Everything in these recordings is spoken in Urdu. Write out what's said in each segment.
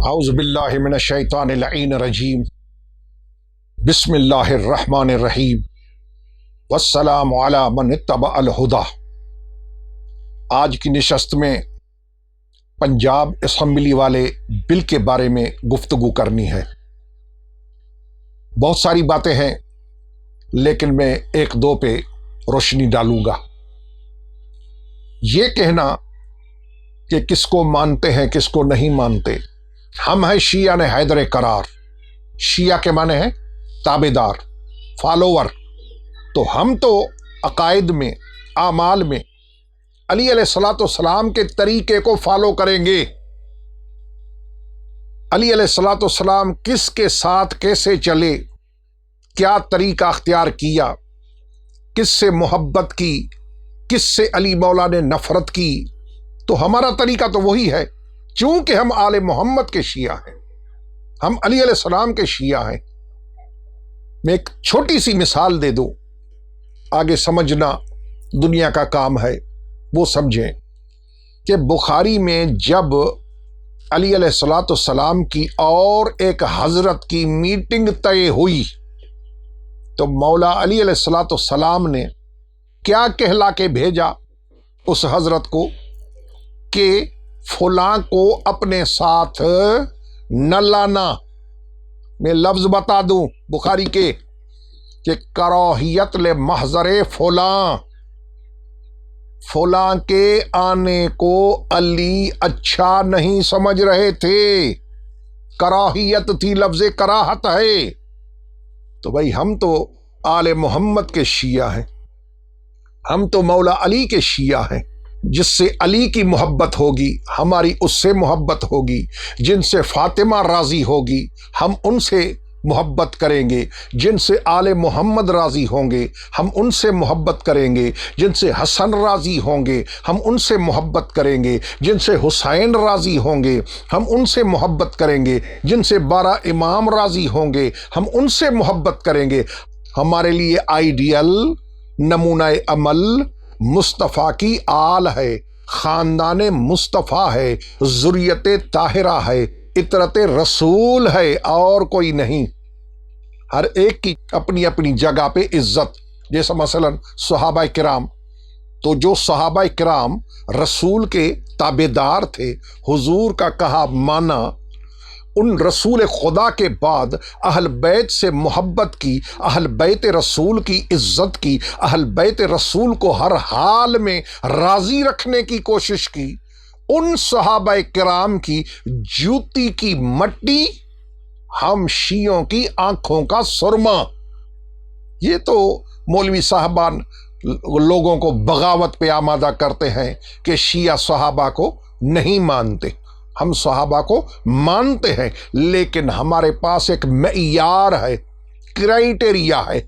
اعوذ باللہ من الشیطان اللعین الرجیم بسم اللہ الرحمن الرحیم والسلام علی من اتبع الہدی۔ آج کی نشست میں پنجاب اسمبلی والے بل کے بارے میں گفتگو کرنی ہے۔ بہت ساری باتیں ہیں لیکن میں ایک دو پہ روشنی ڈالوں گا۔ یہ کہنا کہ کس کو مانتے ہیں کس کو نہیں مانتے، ہم ہیں شیعہ نے حیدر قرار۔ شیعہ کے معنی ہیں تابع دار، فالوور۔ تو ہم تو عقائد میں، اعمال میں علی علیہ الصلوۃ والسلام کے طریقے کو فالو کریں گے۔ علی علیہ الصلوۃ والسلام کس کے ساتھ کیسے چلے، کیا طریقہ اختیار کیا، کس سے محبت کی، کس سے علی مولا نے نفرت کی، تو ہمارا طریقہ تو وہی ہے۔ چونکہ ہم آل محمد کے شیعہ ہیں، ہم علی علیہ السلام کے شیعہ ہیں۔ میں ایک چھوٹی سی مثال دے دوں، آگے سمجھنا دنیا کا کام ہے، وہ سمجھیں کہ بخاری میں جب علی علیہ الصلوۃ والسلام کی اور ایک حضرت کی میٹنگ طے ہوئی تو مولا علی علیہ الصلوۃ والسلام نے کیا کہلا کے بھیجا اس حضرت کو کہ فلاں کو اپنے ساتھ نہ لانا۔ میں لفظ بتا دوں بخاری کے کہ کراہیت لمحضر فلاں، فلاں کے آنے کو علی اچھا نہیں سمجھ رہے تھے، کراہیت تھی، لفظ کراہت ہے۔ تو بھائی ہم تو آل محمد کے شیعہ ہیں، ہم تو مولا علی کے شیعہ ہیں۔ جس سے علی کی محبت ہوگی ہماری اس سے محبت ہوگی، جن سے فاطمہ راضی ہوگی ہم ان سے محبت کریں گے، جن سے آل محمد راضی ہوں گے ہم ان سے محبت کریں گے، جن سے حسن راضی ہوں گے ہم ان سے محبت کریں گے، جن سے حسین راضی ہوں گے ہم ان سے محبت کریں گے، جن سے 12 امام راضی ہوں گے ہم ان سے محبت کریں گے۔ ہمارے لیے آئیڈیل نمونہ عمل مصطفیٰ کی آل ہے، خاندان مصطفیٰ ہے، ذریت طاہرہ ہے، اطرت رسول ہے، اور کوئی نہیں۔ ہر ایک کی اپنی اپنی جگہ پہ عزت، جیسا مثلا صحابہ کرام، تو جو صحابہ کرام رسول کے تابع دار تھے، حضور کا کہا مانا، ان رسول خدا کے بعد اہل بیت سے محبت کی، اہل بیت رسول کی عزت کی، اہل بیت رسول کو ہر حال میں راضی رکھنے کی کوشش کی، ان صحابہ کرام کی جوتی کی مٹی ہم شیعوں کی آنکھوں کا سرما۔ یہ تو مولوی صاحبان لوگوں کو بغاوت پہ آمادہ کرتے ہیں کہ شیعہ صحابہ کو نہیں مانتے۔ ہم صحابہ کو مانتے ہیں لیکن ہمارے پاس ایک معیار ہے، کرائیٹیریا ہے۔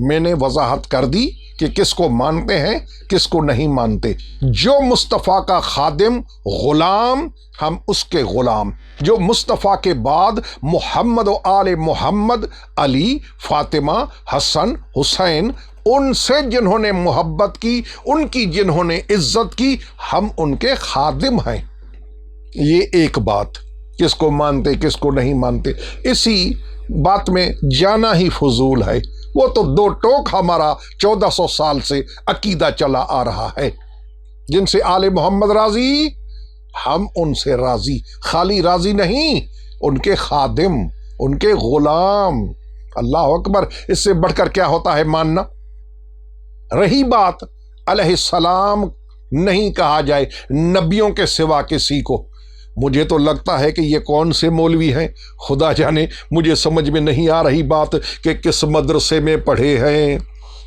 میں نے وضاحت کر دی کہ کس کو مانتے ہیں کس کو نہیں مانتے۔ جو مصطفیٰ کا خادم، غلام، ہم اس کے غلام۔ جو مصطفیٰ کے بعد محمد و آل محمد، علی، فاطمہ، حسن، حسین، ان سے جنہوں نے محبت کی، ان کی جنہوں نے عزت کی، ہم ان کے خادم ہیں۔ یہ ایک بات، کس کو مانتے کس کو نہیں مانتے، اسی بات میں جانا ہی فضول ہے۔ وہ تو دو ٹوک ہمارا 1400 سال سے عقیدہ چلا آ رہا ہے۔ جن سے آل محمد راضی ہم ان سے راضی، خالی راضی نہیں، ان کے خادم، ان کے غلام۔ اللہ اکبر، اس سے بڑھ کر کیا ہوتا ہے ماننا۔ رہی بات علیہ السلام نہیں کہا جائے نبیوں کے سوا کسی کو، مجھے تو لگتا ہے کہ یہ کون سے مولوی ہیں، خدا جانے۔ مجھے سمجھ میں نہیں آ رہی بات کہ کس مدرسے میں پڑھے ہیں،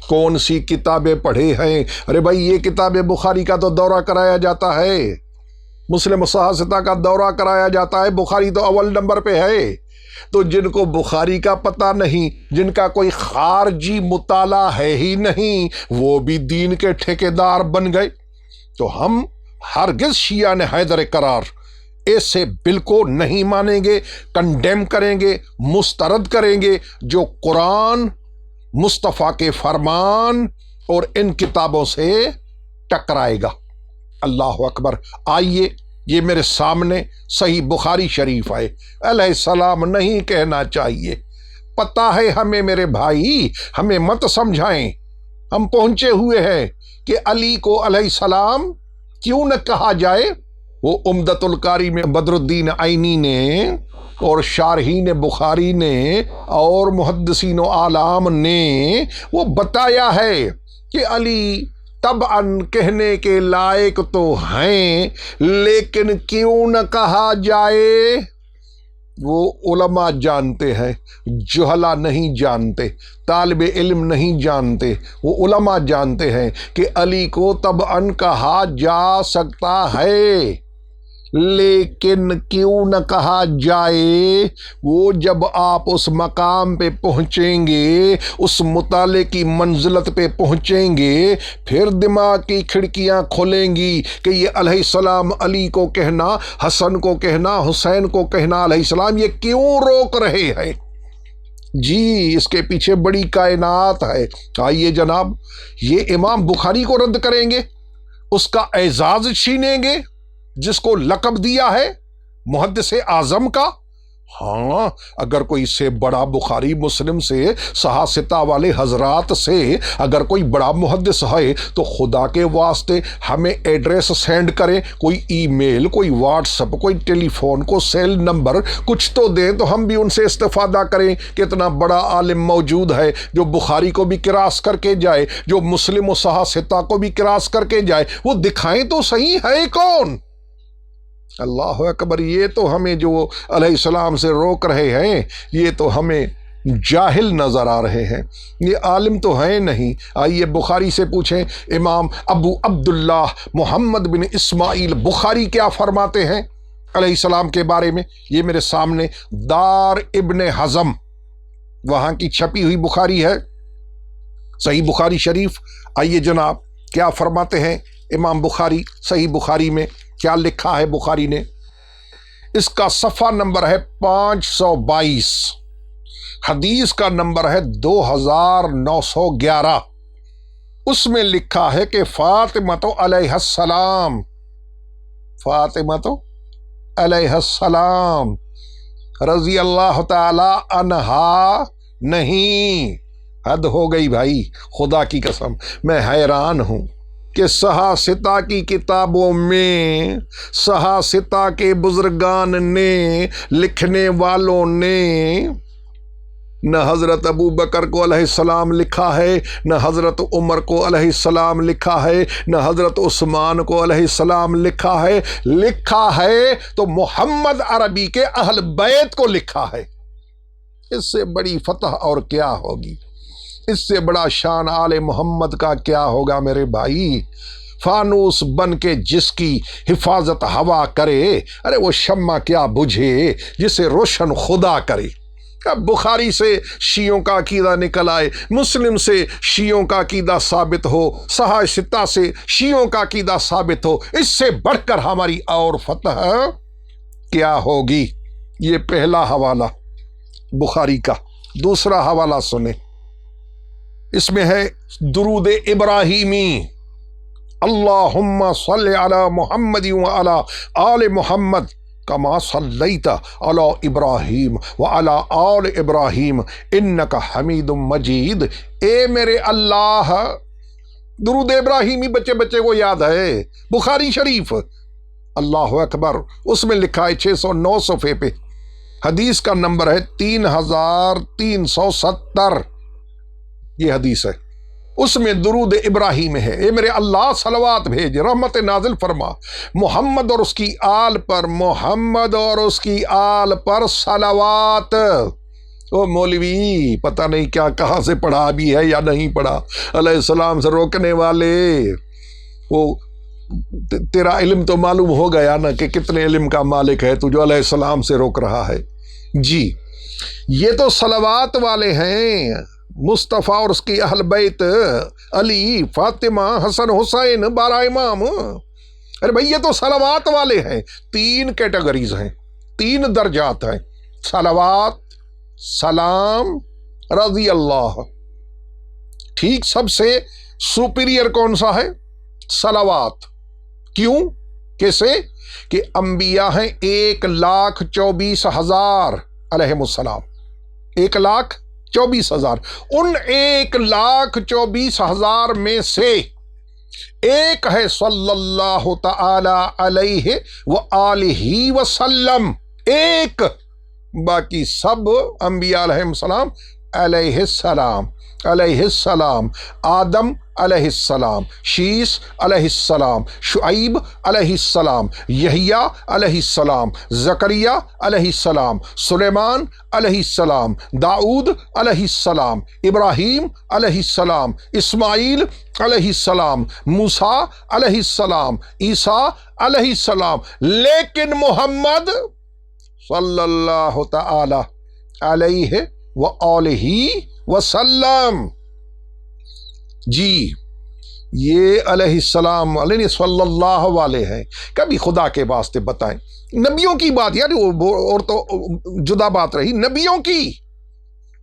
کون سی کتابیں پڑھے ہیں۔ ارے بھائی یہ کتاب بخاری کا تو دورہ کرایا جاتا ہے، مسلم صحاحہ کا دورہ کرایا جاتا ہے، بخاری تو اول نمبر پہ ہے۔ تو جن کو بخاری کا پتہ نہیں، جن کا کوئی خارجی مطالعہ ہے ہی نہیں، وہ بھی دین کے ٹھیکیدار بن گئے۔ تو ہم ہرگز شیعہ نے حیدر قرار ایسے بل کو نہیں مانیں گے، کنڈیم کریں گے، مسترد کریں گے جو قرآن، مصطفیٰ کے فرمان اور ان کتابوں سے ٹکرائے گا۔ اللہ اکبر۔ آئیے یہ میرے سامنے صحیح بخاری شریف ہے۔ علیہ السلام نہیں کہنا چاہیے۔ پتہ ہے ہمیں میرے بھائی، ہمیں مت سمجھائیں، ہم پہنچے ہوئے ہیں کہ علی کو علیہ السلام کیوں نہ کہا جائے۔ وہ عمدۃ القاری میں بدر الدین عینی نے اور شارحین بخاری نے اور محدثین و اعلام نے وہ بتایا ہے کہ علی طبعاً کہنے کے لائق تو ہیں، لیکن کیوں نہ کہا جائے۔ وہ علماء جانتے ہیں، جہلا نہیں جانتے، طالب علم نہیں جانتے، وہ علماء جانتے ہیں کہ علی کو طبعاً کہا جا سکتا ہے، لیکن کیوں نہ کہا جائے۔ وہ جب آپ اس مقام پہ پہنچیں گے، اس مطالعے کی منزلت پہ پہنچیں گے، پھر دماغ کی کھڑکیاں کھلیں گی کہ یہ علیہ السلام علی کو کہنا، حسن کو کہنا، حسین کو کہنا علیہ السلام یہ کیوں روک رہے ہیں۔ جی اس کے پیچھے بڑی کائنات ہے۔ آئیے جناب، یہ امام بخاری کو رد کریں گے، اس کا اعزاز چھینیں گے جس کو لقب دیا ہے محدث اعظم کا۔ ہاں اگر کوئی سے بڑا بخاری مسلم سے صحاستہ والے حضرات سے اگر کوئی بڑا محدث ہے تو خدا کے واسطے ہمیں ایڈریس سینڈ کریں، کوئی ای میل، کوئی واٹس اپ، کوئی ٹیلی فون کو سیل نمبر کچھ تو دیں تو ہم بھی ان سے استفادہ کریں کہ اتنا بڑا عالم موجود ہے جو بخاری کو بھی کراس کر کے جائے، جو مسلم و صحاستہ کو بھی کراس کر کے جائے۔ وہ دکھائیں تو صحیح ہے کون۔ اللہ اکبر، یہ تو ہمیں جو علیہ السلام سے روک رہے ہیں یہ تو ہمیں جاہل نظر آ رہے ہیں، یہ عالم تو ہیں نہیں۔ آئیے بخاری سے پوچھیں امام ابو عبداللہ محمد بن اسماعیل بخاری کیا فرماتے ہیں علیہ السلام کے بارے میں۔ یہ میرے سامنے دار ابن حزم وہاں کی چھپی ہوئی بخاری ہے، صحیح بخاری شریف۔ آئیے جناب کیا فرماتے ہیں امام بخاری، صحیح بخاری میں کیا لکھا ہے بخاری نے۔ اس کا صفحہ نمبر ہے 522، حدیث کا نمبر ہے 2911۔ اس میں لکھا ہے کہ فاطمہ علیہ السلام، فاطمہ علیہ السلام رضی اللہ تعالی عنہا نہیں۔ حد ہو گئی بھائی، خدا کی قسم میں حیران ہوں کہ صحاستہ کی کتابوں میں، صحاستہ کے بزرگان نے، لکھنے والوں نے نہ حضرت ابو بکر کو علیہ السلام لکھا ہے، نہ حضرت عمر کو علیہ السلام لکھا ہے، نہ حضرت عثمان کو علیہ السلام لکھا ہے۔ لکھا ہے تو محمد عربی کے اہل بیت کو لکھا ہے۔ اس سے بڑی فتح اور کیا ہوگی، اس سے بڑا شان آل محمد کا کیا ہوگا میرے بھائی۔ فانوس بن کے جس کی حفاظت ہوا کرے، ارے وہ شمع کیا بجھے جسے روشن خدا کرے۔ اب بخاری سے شیعوں کا عقیدہ نکل آئے، مسلم سے شیعوں کا عقیدہ ثابت ہو، صحاح ستہ سے شیعوں کا عقیدہ ثابت ہو، اس سے بڑھ کر ہماری اور فتح کیا ہوگی۔ یہ پہلا حوالہ بخاری کا۔ دوسرا حوالہ سنیں، اس میں ہے درود ابراہیمی، اللہم صلی علی محمد وعلی آل محمد کما صلیت علی ابراہیم وعلی آل ابراہیم انک حمید مجید۔ اے میرے اللہ، درود ابراہیمی بچے بچے کو یاد ہے، بخاری شریف۔ اللہ اکبر، اس میں لکھا ہے 609 صفحے پہ، حدیث کا نمبر ہے 3370۔ یہ حدیث ہے، اس میں درود ابراہیم ہے، اے میرے اللہ صلوات بھیج، رحمت نازل فرما محمد اور اس کی آل پر، محمد اور اس کی آل پر صلوات۔ او مولوی پتہ نہیں کیا کہاں سے پڑھا بھی ہے یا نہیں پڑھا، علیہ السلام سے روکنے والے، وہ تیرا علم تو معلوم ہو گیا نا کہ کتنے علم کا مالک ہے تو جو علیہ السلام سے روک رہا ہے۔ جی یہ تو صلوات والے ہیں، مصطفیٰ اور اس کی اہل بیت، علی، فاطمہ، حسن، حسین، 12 امام۔ ارے بھائی یہ تو صلوات والے ہیں۔ 3 کیٹیگریز ہیں، 3 درجات ہیں، صلوات، سلام، رضی اللہ۔ ٹھیک، سب سے سپیریئر کون سا ہے؟ صلوات۔ کیوں؟ کیسے کہ انبیاء ہیں 1,24,000 علیہم السلام، 1,24,000، ان 1,24,000 میں سے ایک ہے صلی اللہ تعالی علیہ وآلہ وسلم، ایک، باقی سب انبیاء علیہ السلام علیہ السلام، علیہ السلام، آدم علیہ السلام، شیس علیہ السلام، شعیب علیہ السلام، یحییٰ علیہ السلام، زکریا علیہ السلام، سلیمان علیہ السلام، داؤد علیہ السلام، ابراہیم علیہ السلام، اسماعیل علیہ السلام، موسیٰ علیہ السلام، عیسیٰ علیہ السلام، لیکن محمد صلی اللہ تعالی علیہ وآلہ وسلم، جی یہ علیہ السلام علیہ صلی اللہ علیہ ہیں۔ کبھی خدا کے واسطے بتائیں، نبیوں کی بات، یار اور تو جدا بات رہی، نبیوں کی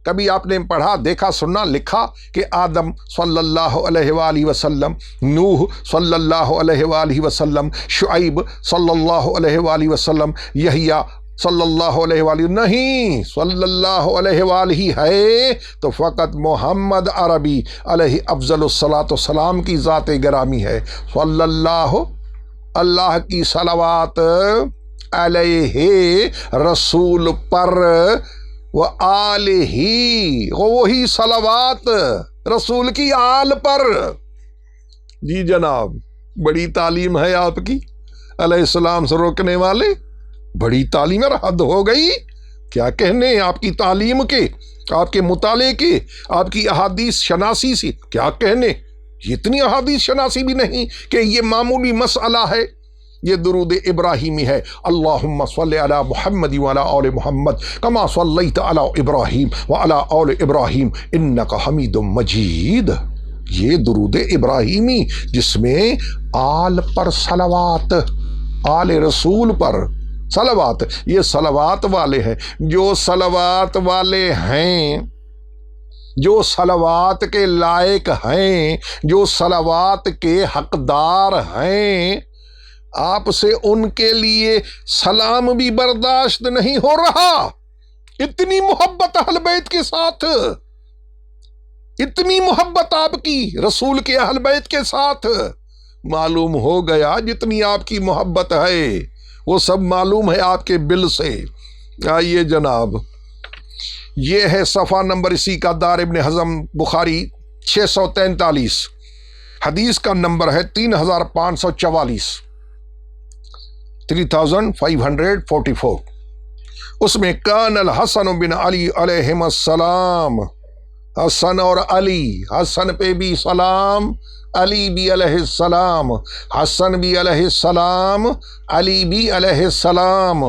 کبھی آپ نے پڑھا، دیکھا، سنا، لکھا کہ آدم صلی اللہ علیہ وآلہ وسلم، نوح صلی اللہ علیہ وآلہ وسلم، شعیب صلی اللہ علیہ وآلہ وسلم، یحییٰ صلی اللہ علیہ وآلہ، نہیں، صلی اللہ علیہ وآلہ ہے تو فقط محمد عربی علیہ افضل الصلاۃ والسلام کی ذات گرامی ہے، صلی اللہ کی صلوات علیہ رسول پر وآلہ، وہی صلوات رسول کی آل پر، جی جناب، بڑی تعلیم ہے آپ کی، علیہ السلام سے روکنے والے، بڑی تعلیم ہے، حد ہو گئی، کیا کہنے آپ کی تعلیم کے، آپ کے مطالعے کے، آپ کی احادیث شناسی سے، کیا کہنے، اتنی احادیث شناسی بھی نہیں کہ یہ معمولی مسئلہ ہے، یہ درود ابراہیمی ہے، اللہم صلی علی محمد وعلی آل محمد کما صلیت علی ابراہیم وعلی آل ابراہیم انک حمید مجید، یہ درود ابراہیمی جس میں آل پر صلوات، آل رسول پر صلوات، یہ صلوات والے ہیں، جو صلوات والے ہیں، جو صلوات کے لائق ہیں، جو صلوات کے حقدار ہیں، آپ سے ان کے لیے سلام بھی برداشت نہیں ہو رہا، اتنی محبت اہل بیت کے ساتھ، اتنی محبت آپ کی رسول کے اہل بیت کے ساتھ، معلوم ہو گیا جتنی آپ کی محبت ہے وہ سب معلوم ہے آپ کے بل سے۔ آئیے جناب، یہ ہے صفحہ نمبر اسی کا دار ابن حزم بخاری 643، حدیث کا نمبر ہے 3544، 3544، اس میں کان الحسن بن علی علیہم السلام، حسن اور علی، حسن پہ بھی سلام، علی بھی علیہ السلام، حسن بھی علیہ السلام، علی بھی علیہ السلام،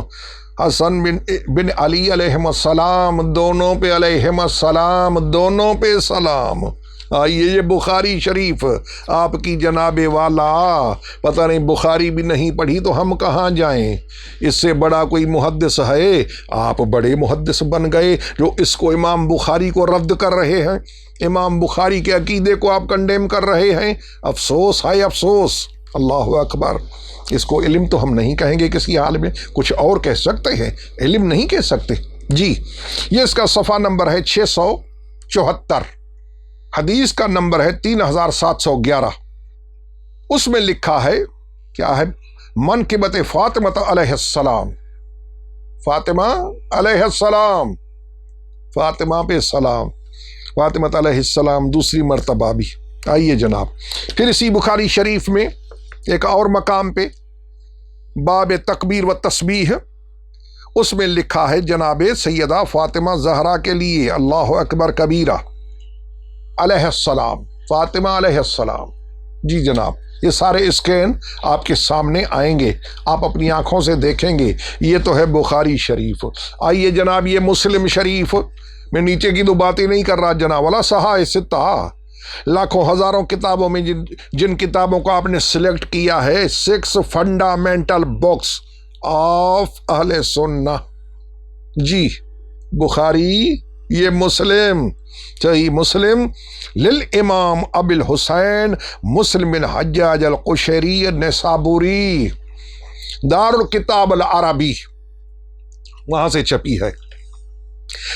حسن بن علی علیہم السلام، دونوں پہ علیہم السلام، دونوں پہ سلام۔ آئیے، یہ بخاری شریف آپ کی جناب والا، پتہ نہیں بخاری بھی نہیں پڑھی تو ہم کہاں جائیں، اس سے بڑا کوئی محدث ہے؟ آپ بڑے محدث بن گئے جو اس کو امام بخاری کو رد کر رہے ہیں، امام بخاری کے عقیدے کو آپ کنڈیم کر رہے ہیں، افسوس ہے افسوس، اللہ اکبر۔ اس کو علم تو ہم نہیں کہیں گے کسی حال میں، کچھ اور کہہ سکتے ہیں، علم نہیں کہہ سکتے۔ جی یہ اس کا صفحہ نمبر ہے 674، حدیث کا نمبر ہے 3711، اس میں لکھا ہے کیا ہے؟ منقبت فاطمہ علیہ السلام، فاطمہ علیہ السلام، فاطمہ پہ سلام، فاطمہ علیہ السلام دوسری مرتبہ بھی۔ آئیے جناب، پھر اسی بخاری شریف میں ایک اور مقام پہ باب تکبیر و تسبیح، اس میں لکھا ہے جناب سیدہ فاطمہ زہرا کے لیے اللہ اکبر کبیرہ علیہ السلام، فاطمہ علیہ السلام۔ جی جناب، یہ سارے اسکین آپ کے سامنے آئیں گے، آپ اپنی آنکھوں سے دیکھیں گے، یہ تو ہے بخاری شریف۔ آئیے جناب، یہ مسلم شریف، میں نیچے کی تو باتیں نہیں کر رہا جناب، والا صحاح ستہ، لاکھوں ہزاروں کتابوں میں جن کتابوں کو آپ نے سلیکٹ کیا ہے، 6 فنڈامنٹل بکس آف اہل سنہ، جی بخاری، یہ مسلم، صحیح مسلم للامام ابی الحسین مسلم بن حجاج القشیری النسابوری، دارالکتاب العربی، وہاں سے چھپی ہے۔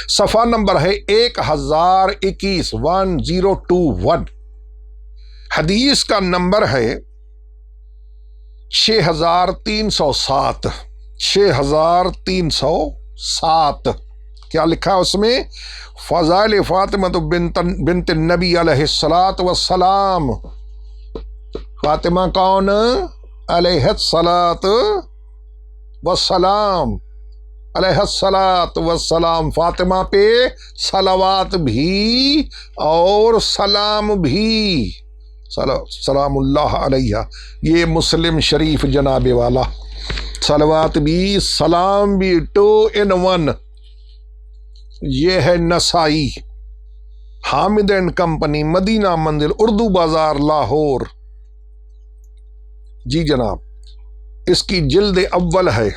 صفحہ نمبر ہے 1021، 1021۔ حدیث کا نمبر ہے 6307، 6307۔ کیا لکھا ہے اس میں؟ فضائل فاطمہ بنت النبی علیہ الصلاۃ والسلام۔ فاطمہ کون؟ علیہ الصلاۃ والسلام، علیہ الصلاۃ والسلام۔ فاطمہ پہ صلوات بھی اور سلام بھی، سلام اللہ علیہ۔ یہ مسلم شریف جناب والا، صلوات بھی سلام بھی، 2 in 1۔ یہ ہے نسائی، حامد اینڈ کمپنی، مدینہ منزل، اردو بازار، لاہور۔ جی جناب، اس کی جلد اول ہے۔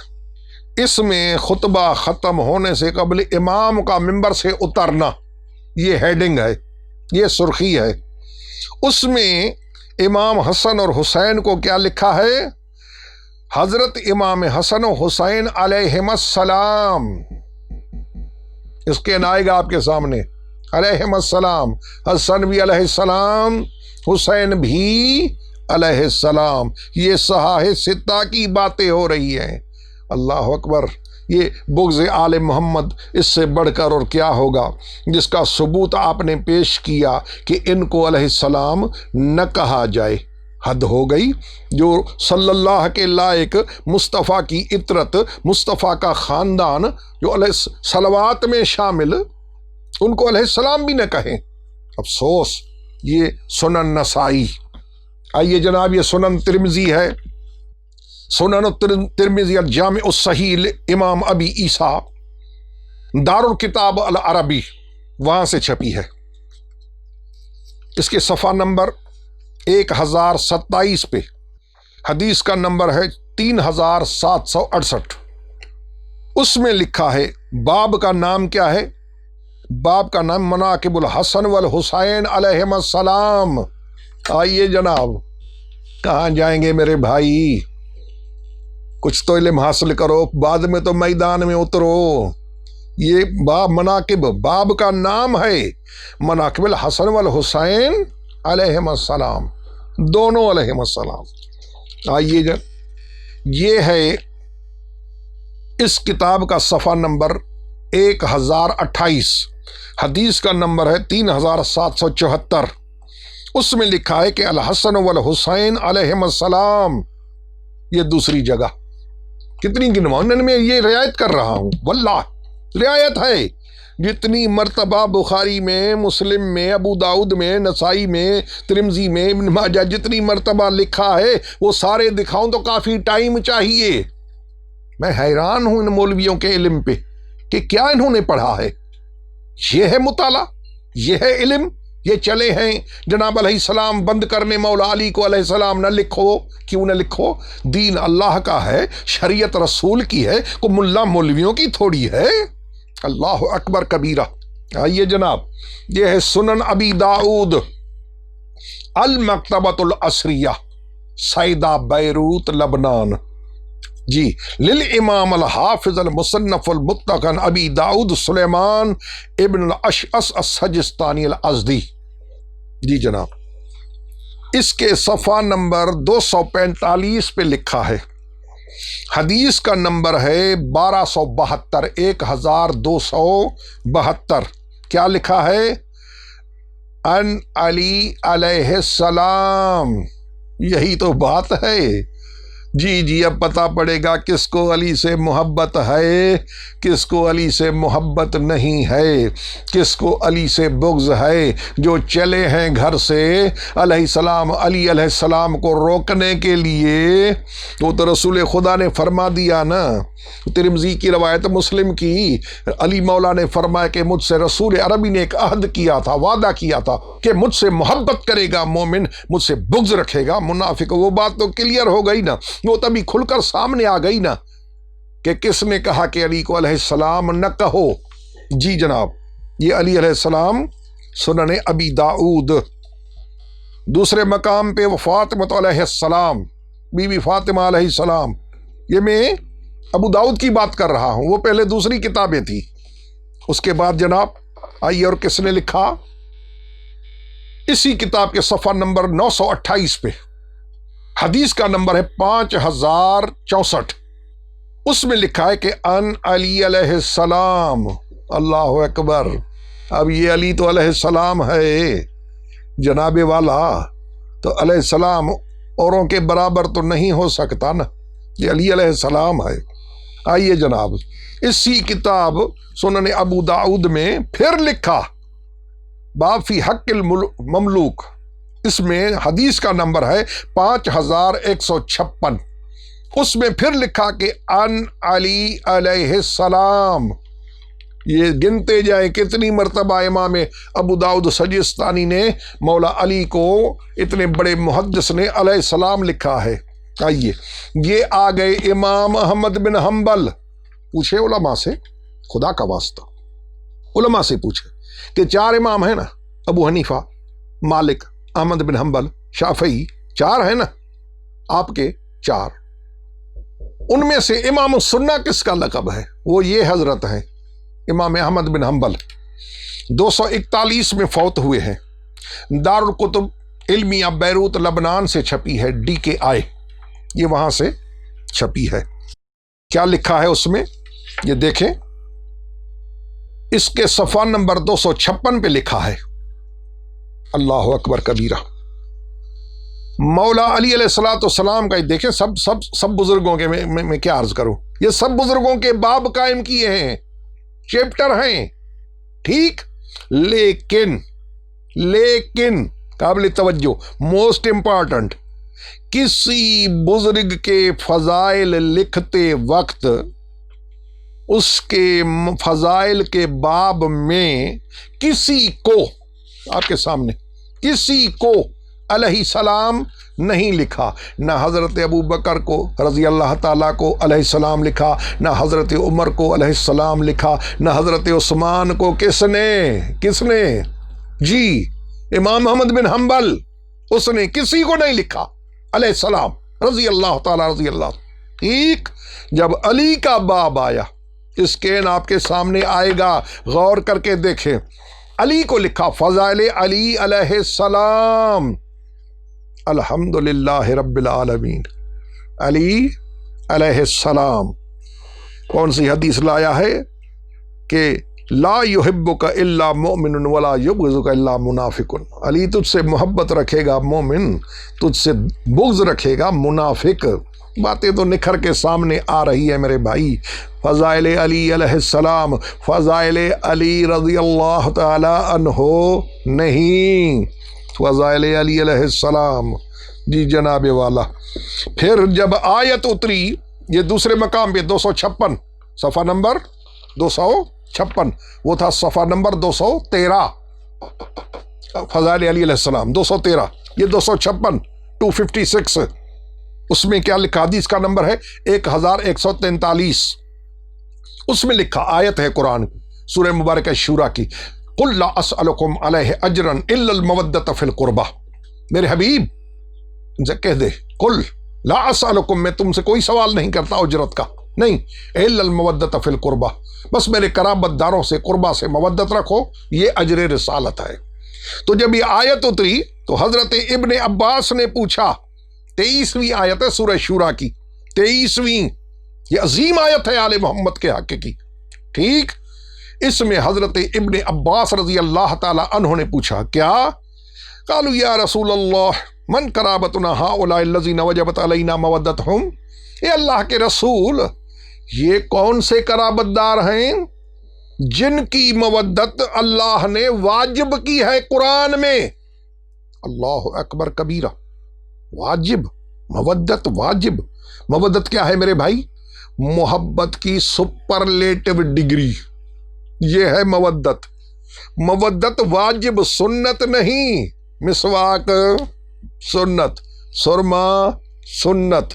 اس میں خطبہ ختم ہونے سے قبل امام کا ممبر سے اترنا، یہ ہیڈنگ ہے، یہ سرخی ہے۔ اس میں امام حسن اور حسین کو کیا لکھا ہے؟ حضرت امام حسن و حسین علیہم السلام، اس کے آئے گا آپ کے سامنے، علیہم السلام، حسن بھی علیہ السلام، حسین بھی علیہ السلام۔ یہ صحاح ستہ کی باتیں ہو رہی ہیں۔ اللہ اکبر، یہ بغض آل محمد اس سے بڑھ کر اور کیا ہوگا، جس کا ثبوت آپ نے پیش کیا کہ ان کو علیہ السلام نہ کہا جائے۔ حد ہو گئی۔ جو صلی اللہ کے لائق، مصطفیٰ کی عطرت، مصطفیٰ کا خاندان جو علیہ صلوات میں شامل، ان کو علیہ السلام بھی نہ کہیں، افسوس۔ یہ سنن نسائی۔ آئیے جناب، یہ سنن ترمذی ہے، سنن ترمذی الجامع الصحیح امام ابی عیسیٰ، دارالکتاب العربی، وہاں سے چھپی ہے۔ اس کے صفحہ نمبر 1027 پہ حدیث کا نمبر ہے 3768۔ اس میں لکھا ہے، باب کا نام کیا ہے؟ باب کا نام مناقب الحسن والحسین علیہم السلام۔ آئیے جناب، کہاں جائیں گے میرے بھائی؟ کچھ تو علم حاصل کرو، بعد میں تو میدان میں اترو۔ یہ باب مناقب، باب کا نام ہے مناقب الحسن والحسین علیہم السلام، دونوں علیہم السلام۔ آئیے جب یہ ہے اس کتاب کا صفحہ نمبر 1028، حدیث کا نمبر ہے 3774۔ اس میں لکھا ہے کہ الحسن والحسین علیہم السلام، یہ دوسری جگہ۔ کتنی گنواؤں میں یہ رعایت کر رہا ہوں، واللہ رعایت ہے۔ جتنی مرتبہ بخاری میں، مسلم میں، ابو داؤد میں، نسائی میں، ترمذی میں، ابن ماجہ جتنی مرتبہ لکھا ہے وہ سارے دکھاؤں تو کافی ٹائم چاہیے۔ میں حیران ہوں ان مولویوں کے علم پہ کہ کیا انہوں نے پڑھا ہے۔ یہ ہے مطالعہ، یہ ہے علم۔ یہ چلے ہیں جناب علیہ السلام بند کرنے مولا علی کو علیہ السلام، نہ لکھو۔ کیوں نہ لکھو؟ دین اللہ کا ہے، شریعت رسول کی ہے، کو ملا مولویوں کی تھوڑی ہے۔ اللہ اکبر کبیرہ۔ آئیے جناب، یہ ہے سنن ابی داؤد، المکتبۃ العصریہ، سیدہ، بیروت، لبنان۔ جی، للامام الحافظ المصنف المتقن ابی داؤد سلیمان ابن الاشعث السجستانی الازدی۔ جی جناب، اس کے صفحہ نمبر 245 پہ لکھا ہے، حدیث کا نمبر ہے 1272، 1272۔ کیا لکھا ہے؟ ان علی علیہ السلام۔ یہی تو بات ہے۔ جی اب پتہ پڑے گا کس کو علی سے محبت ہے، کس کو علی سے محبت نہیں ہے، کس کو علی سے بغض ہے۔ جو چلے ہیں گھر سے علیہ السلام، علی علیہ السلام کو روکنے کے لیے، وہ تو رسول خدا نے فرما دیا نا، ترمذی کی روایت، مسلم کی، علی مولا نے فرمایا کہ مجھ سے رسول عربی نے ایک عہد کیا تھا، وعدہ کیا تھا کہ مجھ سے محبت کرے گا مومن، مجھ سے بغض رکھے گا منافق۔ وہ بات تو کلیئر ہو گئی نا، وہ تبھی کھل کر سامنے آ گئی نا کہ کس نے کہا کہ علی کو علیہ السلام نہ کہو۔ جی جناب، یہ علی علیہ السلام، سنن ابی داؤد۔ دوسرے مقام پہ وہ فاطمہ علیہ السلام، بی بی فاطمہ علیہ السلام، یہ میں ابو داؤد کی بات کر رہا ہوں، وہ پہلے دوسری کتابیں تھی۔ اس کے بعد جناب آئیے، اور کس نے لکھا؟ اسی کتاب کے صفحہ نمبر 928 پہ حدیث کا نمبر ہے 5064، اس میں لکھا ہے کہ ان علی علیہ السلام، اللہ اکبر۔ اب یہ علی تو علیہ السلام ہے جناب والا، تو علیہ السلام اوروں کے برابر تو نہیں ہو سکتا نا، یہ علی علیہ السلام ہے۔ آئیے جناب، اسی کتاب سنن ابو داؤد میں پھر لکھا باب فی حق المملوک، اس میں حدیث کا نمبر ہے 5156، اس میں پھر لکھا کہ ان علی علیہ السلام۔ یہ گنتے جائیں کتنی مرتبہ امام ابو داؤد سجستانی نے مولا علی کو، اتنے بڑے محدث نے علیہ السلام لکھا ہے۔ آئیے، یہ آ گئے امام احمد بن حنبل، پوچھے علماء سے، خدا کا واسطہ علماء سے پوچھے کہ 4 امام ہیں نا، ابو حنیفہ، مالک، احمد بن حنبل، شافعی، 4 ہیں نا آپ کے 4، ان میں سے امام السنہ کس کا لقب ہے؟ وہ یہ حضرت ہیں امام احمد بن حنبل، 241 میں فوت ہوئے ہیں۔ دارالکتب علمیہ بیروت لبنان سے چھپی ہے، DKI، یہ وہاں سے چھپی ہے۔ کیا لکھا ہے اس میں؟ یہ دیکھیں، اس کے صفحہ نمبر 256 پہ لکھا ہے، اللہ اکبر کبیرہ۔ مولا علی علیہ الصلوۃ والسلام کا دیکھیں، سب بزرگوں کے میں کیا عرض کروں، یہ سب بزرگوں کے باب قائم کیے ہیں، چیپٹر ہیں، ٹھیک، لیکن قابل توجہ، موسٹ امپارٹنٹ، کسی بزرگ کے فضائل لکھتے وقت اس کے فضائل کے باب میں کسی کو، آپ کے سامنے کسی کو علیہ السلام نہیں لکھا، نہ حضرت ابو بکر کو رضی اللہ تعالیٰ کو علیہ السلام لکھا، نہ حضرت عمر کو علیہ السلام لکھا، نہ حضرت عثمان کو۔ کس نے؟ جی امام احمد بن حنبل، اس نے کسی کو نہیں لکھا علیہ السلام رضی اللہ تعالیٰ رضی اللہ۔ ٹھیک، جب علی کا باب آیا، اسکین آپ کے سامنے آئے گا، غور کر کے دیکھیں، علی کو لکھا فضائل علی علیہ السلام، الحمدللہ رب العالمین، علی علیہ السلام۔ کون سی حدیث لایا ہے کہ لا یحبک الا مؤمن ولا یبغضک الا منافق، علی تجھ سے محبت رکھے گا مومن، تجھ سے بغض رکھے گا منافق۔ باتیں تو نکھر کے سامنے آ رہی ہے میرے بھائی۔ فضائل علی علیہ السلام، فضائل علی رضی اللہ تعالی عنہ نہیں، فضائل علی علیہ السلام۔ جی جناب والا، پھر جب آیت اتری، یہ دوسرے مقام پہ 256، صفحہ نمبر 256، وہ تھا صفحہ نمبر 213، فضائل علی علیہ السلام 213، یہ 256، 256، اس میں کیا لکھا؟ حدیث کا نمبر ہے 1143، اس میں لکھا، آیت ہے قرآن سورہ مبارکہ شورا کی، قل لا اسألکم علیہ اجرا الا المودۃ فی القربہ، میرے حبیب ان سے کہہ دے، قل لا اسألکم، میں تم سے کوئی سوال نہیں کرتا اجرت کا، نہیں، الا المودۃ فی القربہ، بس میرے قرابت داروں سے قربہ سے مودت رکھو، یہ اجر رسالت ہے۔ تو جب یہ آیت اتری تو حضرت ابن عباس نے پوچھا، 23ویں آیت ہے سورہ شورا کی، 23ویں، یہ عظیم آیت ہے آل محمد کے حق کی، ٹھیک، اس میں حضرت ابن عباس رضی اللہ تعالی عنہ نے پوچھا، کیا؟ قالوا یا رسول اللہ من قرابتنا هؤلاء الذین وجبت علینا مودتہم، اے اللہ کے رسول، یہ کون سے قرابت دار ہیں جن کی مودت اللہ نے واجب کی ہے قرآن میں؟ اللہ اکبر کبیرہ، واجب، مودت واجب۔ مودت کیا ہے میرے بھائی؟ محبت کی سپرلیٹو ڈگری، یہ ہے مودت۔ مودت واجب، سنت نہیں، مسواک سنت، سرما سنت،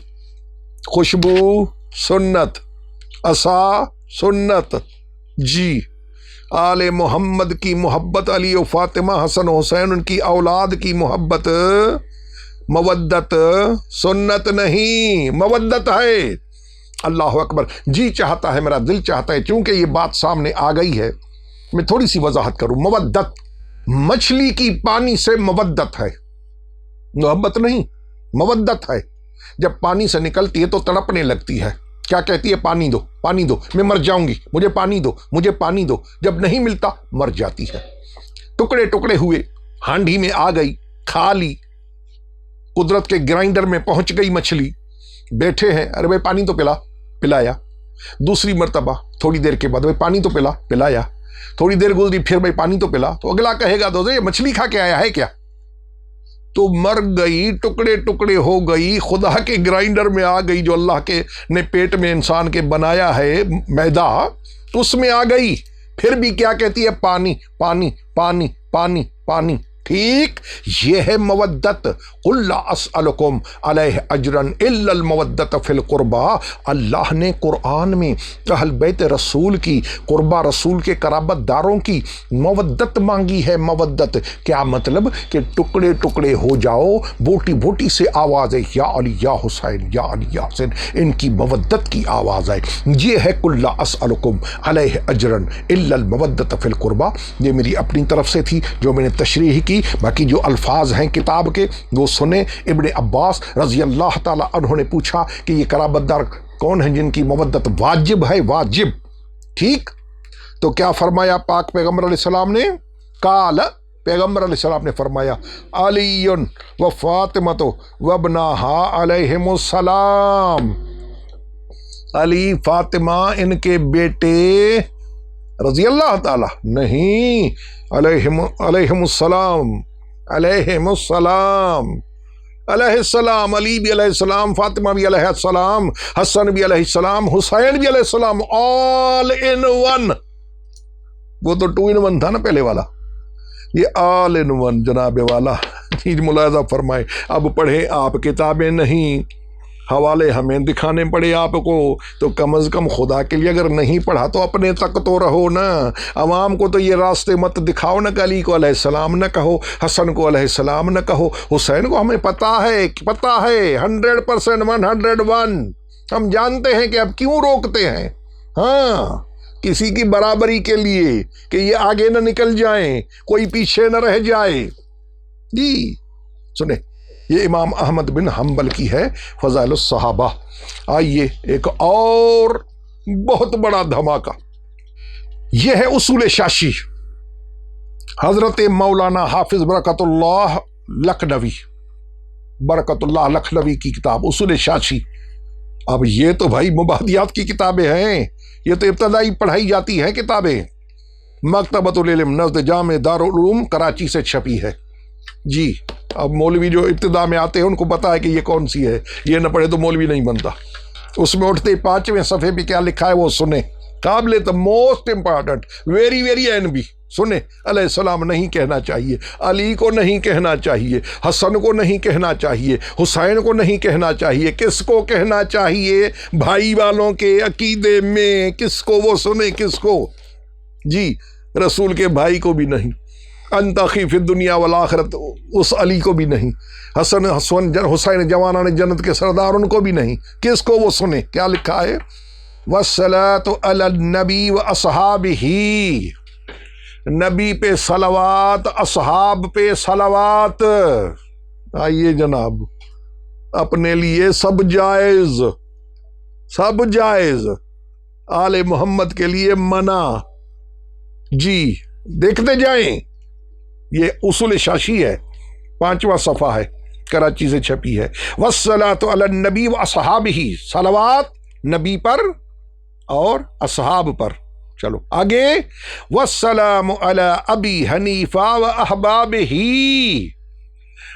خوشبو سنت، عصا سنت۔ جی آل محمد کی محبت، علی و فاطمہ، حسن و حسین، ان کی اولاد کی محبت، مودت سنت نہیں، مودت ہے اللہ اکبر، جی چاہتا ہے، میرا دل چاہتا ہے، چونکہ یہ بات سامنے آ گئی ہے، میں تھوڑی سی وضاحت کروں۔ مودت، مچھلی کی پانی سے مودت ہے، محبت نہیں، مودت ہے۔ جب پانی سے نکلتی ہے تو تڑپنے لگتی ہے، کیا کہتی ہے؟ پانی دو، پانی دو، میں مر جاؤں گی، مجھے پانی دو، مجھے پانی دو۔ جب نہیں ملتا مر جاتی ہے۔ ٹکڑے ٹکڑے ہوئے، ہانڈی میں آ گئی، کھا لی، قدرت کے گرائنڈر میں پہنچ گئی مچھلی، بیٹھے ہیں، ارے بھائی پانی تو پلا، پلایا۔ دوسری مرتبہ تھوڑی دیر کے بعد، بھائی پانی تو پلا، پلایا۔ تھوڑی دیر گزری، پھر بھائی پانی تو پلا، تو اگلا کہے گا تو یہ مچھلی کھا کے آیا ہے کیا؟ تو مر گئی، ٹکڑے ٹکڑے ہو گئی، خدا کے گرائنڈر میں آ گئی، جو اللہ کے نے پیٹ میں انسان کے بنایا ہے میدا، اس میں آ گئی۔ پھر بھی کیا کہتی ہے؟ پانی، پانی، پانی، پانی، پانی۔ ٹھیک، یہ ہے مودت۔ قل لا اسألکم علیہ اجرا الا المودۃ فی القربى۔ اللہ نے قرآن میں اہل بیت رسول کی، قربا رسول کے قرابت داروں کی مودت مانگی ہے۔ مودت کیا مطلب؟ کہ ٹکڑے ٹکڑے ہو جاؤ، بوٹی بوٹی سے آواز ہے، یا علی یا حسین، یا علی یا حسین، ان کی مودت کی آواز ہے۔ یہ ہے قل لا اسألکم علیہ اجرا الا المودۃ فی القربى۔ یہ میری اپنی طرف سے تھی جو میں نے تشریح کی، باقی جو الفاظ ہیں کتاب کے وہ سنیں۔ ابن عباس رضی اللہ تعالی عنہ نے پوچھا کہ یہ قرابت دار کون ہیں جن کی مودت واجب ہے؟ واجب، ٹھیک۔ تو کیا فرمایا پاک پیغمبر علیہ السلام نے؟ قال، پیغمبر علیہ السلام نے فرمایا، علی و فاطمۃ و ابناہا علیہم السلام۔ علی، فاطمہ، ان کے بیٹے رضی اللہ تعالی، نہیں، علیہم السلام، علیہم السلام، علیہ السلام، علی بھی علیہ السلام، فاطمہ بھی علیہ السلام، حسن بھی علیہ السلام، حسین بھی علیہ السلام، آل ان ون۔ وہ تو 2 in 1 تھا نا پہلے والا، یہ آل ان ون جناب والا۔ ملاحظہ فرمائے، اب پڑھیں آپ کتابیں نہیں، حوالے ہمیں دکھانے پڑے آپ کو، تو کم از کم خدا کے لیے اگر نہیں پڑھا تو اپنے تک تو رہو نا۔ عوام کو تو یہ راستے مت دکھاؤ نا کہ علی کو علیہ السلام نہ کہو، حسن کو علیہ السلام نہ کہو، حسین کو ہمیں پتہ ہے 100%، 101۔ ہم جانتے ہیں کہ اب کیوں روکتے ہیں، ہاں، کسی کی برابری کے لیے کہ یہ آگے نہ نکل جائیں، کوئی پیچھے نہ رہ جائے۔ جی سنیں، یہ امام احمد بن حنبل کی ہے فضائل الصحابہ۔ آئیے ایک اور بہت بڑا دھماکہ، یہ ہے اصول شاشی، حضرت مولانا حافظ برکت اللہ لکھنوی، برکت اللہ لکھنوی کی کتاب اصول شاشی۔ اب یہ تو بھائی مبادیات کی کتابیں ہیں، یہ تو ابتدائی پڑھائی جاتی ہیں کتابیں، مکتبۃ العلم نزد جامع دارالعلوم کراچی سے چھپی ہے۔ جی، اب مولوی جو ابتدا میں آتے ہیں ان کو پتا ہے کہ یہ کون سی ہے، یہ نہ پڑھے تو مولوی نہیں بنتا۔ اس میں اٹھتے 5ویں صفحے پہ کیا لکھا ہے وہ سنیں، قابل تو موسٹ امپارٹنٹ، ویری ویری این بی سنیں۔ علیہ السلام نہیں کہنا چاہیے، علی کو نہیں کہنا چاہیے، حسن کو نہیں کہنا چاہیے، حسین کو نہیں کہنا چاہیے۔ کس کو کہنا چاہیے؟ بھائی والوں کے عقیدے میں کس کو؟ وہ سنیں کس کو؟ جی، رسول کے بھائی کو بھی نہیں، انتخی فی الدنیا والآخرت اس علی کو بھی نہیں، حسین جوانان جنت کے سردار ان کو بھی نہیں۔ کس کو؟ وہ سنیں کیا لکھا ہے، والصلاۃ علی النبی و اصحابہ، نبی پہ صلوات، اصحاب پہ صلوات۔ آئیے جناب، اپنے لیے سب جائز، سب جائز، آل محمد کے لیے منع۔ جی دیکھتے جائیں، یہ اصول شاشی ہے، 5واں صفحہ ہے، کراچی سے چھپی ہے۔ والصلاۃ علی النبی و اصحابہ، صلوات نبی پر اور اصحاب پر۔ چلو آگے، والسلام علی ابی حنیفہ و احبابہ،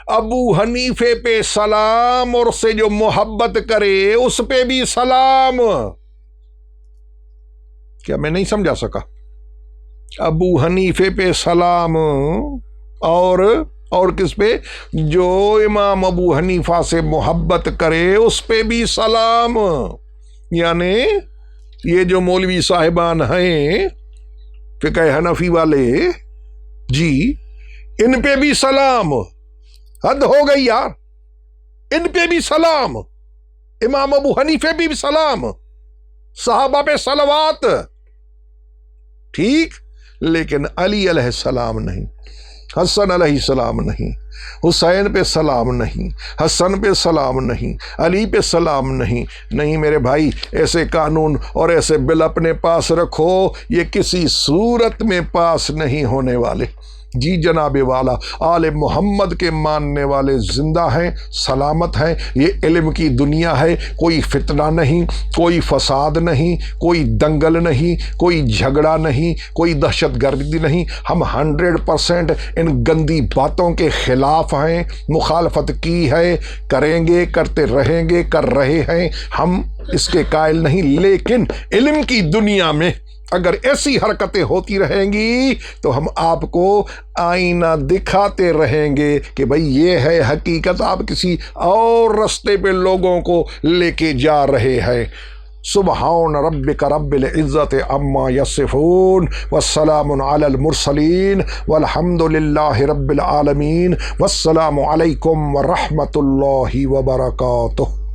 ابو حنیفے پہ سلام اور سے جو محبت کرے اس پہ بھی سلام۔ کیا میں نہیں سمجھا سکا؟ ابو حنیفے پہ سلام، اور کس پہ؟ جو امام ابو حنیفہ سے محبت کرے اس پہ بھی سلام۔ یعنی یہ جو مولوی صاحبان ہیں فقہ حنفی والے، جی ان پہ بھی سلام۔ حد ہو گئی یار، ان پہ بھی سلام، امام ابو حنیفے بھی سلام۔ صحابہ پہ صلوات، ٹھیک، لیکن علی علیہ السلام نہیں، حسن علیہ السلام نہیں، حسین پہ سلام نہیں، حسن پہ سلام نہیں، علی پہ سلام نہیں۔ نہیں میرے بھائی، ایسے قانون اور ایسے بل اپنے پاس رکھو، یہ کسی صورت میں پاس نہیں ہونے والے۔ جی جناب والا، آل محمد کے ماننے والے زندہ ہیں، سلامت ہیں۔ یہ علم کی دنیا ہے، کوئی فتنہ نہیں، کوئی فساد نہیں، کوئی دنگل نہیں، کوئی جھگڑا نہیں، کوئی دہشت گردی نہیں۔ ہم 100% ان گندی باتوں کے خلاف ہیں، مخالفت کی ہے، کریں گے، کرتے رہیں گے، کر رہے ہیں، ہم اس کے قائل نہیں۔ لیکن علم کی دنیا میں اگر ایسی حرکتیں ہوتی رہیں گی تو ہم آپ کو آئینہ دکھاتے رہیں گے کہ بھئی یہ ہے حقیقت، آپ کسی اور رستے پہ لوگوں کو لے کے جا رہے ہیں۔ سبحان ربک رب العزت عما یصفون والسلام علی المرسلین والحمد للہ رب العالمین، والسلام علیکم ورحمۃ اللہ وبرکاتہ۔